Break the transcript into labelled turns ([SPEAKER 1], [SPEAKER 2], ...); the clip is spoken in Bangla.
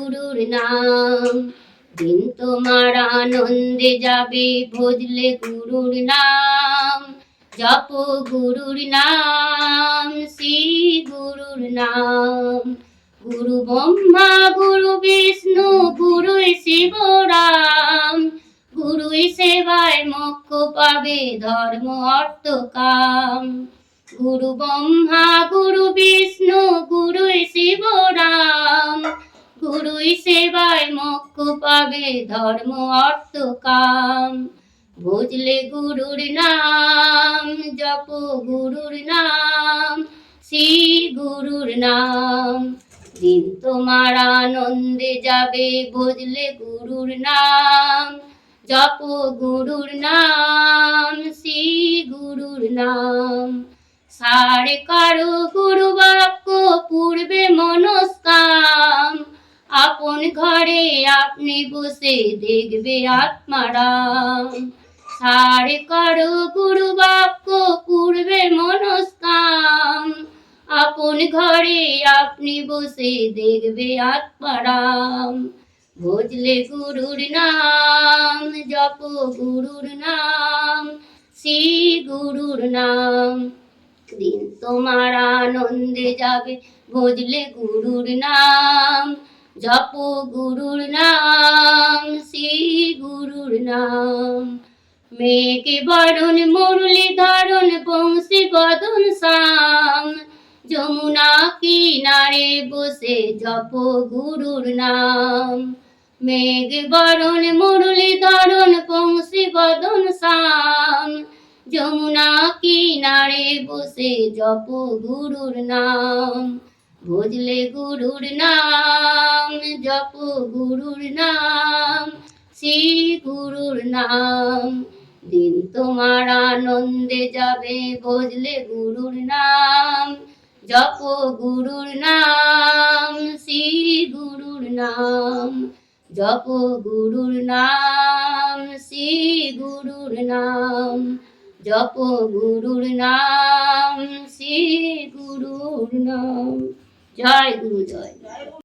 [SPEAKER 1] গুরুর নাম। দিন তোমার আনন্দে যাবে ভজলে গুরুর নাম। জপ গুরুর নাম, শ্রী গুরুর নাম। গুরু ব্রহ্মা গুরু বিষ্ণু গুরুই শিব রাম। গুরুই সেবায় মোক্ষ পাবে ধর্ম অর্থ কাম। গুরু ব্রহ্মা গুরু বিষ্ণু গুরুই শিব রাম। গুরুই সেবায় মোক্ষ পাবে ধর্ম অর্থ কাম। ভজলে গুরুর নাম, জপ গুরুর নাম, শ্রী গুরুর নাম। দিন তোমার আনন্দে যাবে ভজলে গুরুর নাম। জপ গুরুর নাম, শ্রী গুরুর নাম। সারে কারো গুরু বাক্য পূর্বে মনস্কাম। আপন ঘরে আপনি বসে দেখবে আত্মারাম। সারে কারো গুরু বাক্য পূর্বে মনস্কাম। আপন ঘরে আপনি বসে দেখবে আত্মারাম। ভজলে গুরুর নাম, জপ গুরুর নাম, শ্রী গুরুর নাম। দিন তোমার আনন্দে যাবে ভজলে গুরুর নাম। জপ গুরুর নাম, শ্রী গুরুর নাম। মেঘে বরণ মুরলি ধারণ বংশী বদন শ্যাম। যমুনা কিনারে বসে জপ গুরুর নাম। মেঘ বরণ মুরলি ধারণ বংশী বদন শ্যাম। যমুনা কিনারে বসে জপ গুরুর নাম। ভজলে গুরুর নাম, জপ গুরুর নাম, শ্রী গুরুর নাম। দিন তোমার আনন্দে যাবে ভজলে গুরুর নাম। জপ গুরুর নাম, শ্রী গুরুর নাম। জপ গুরুর নাম, শ্রী গুরুর নাম। জপ গুরুর নাম, শ্রী গুরুর নাম। জয় গুরু, জয়।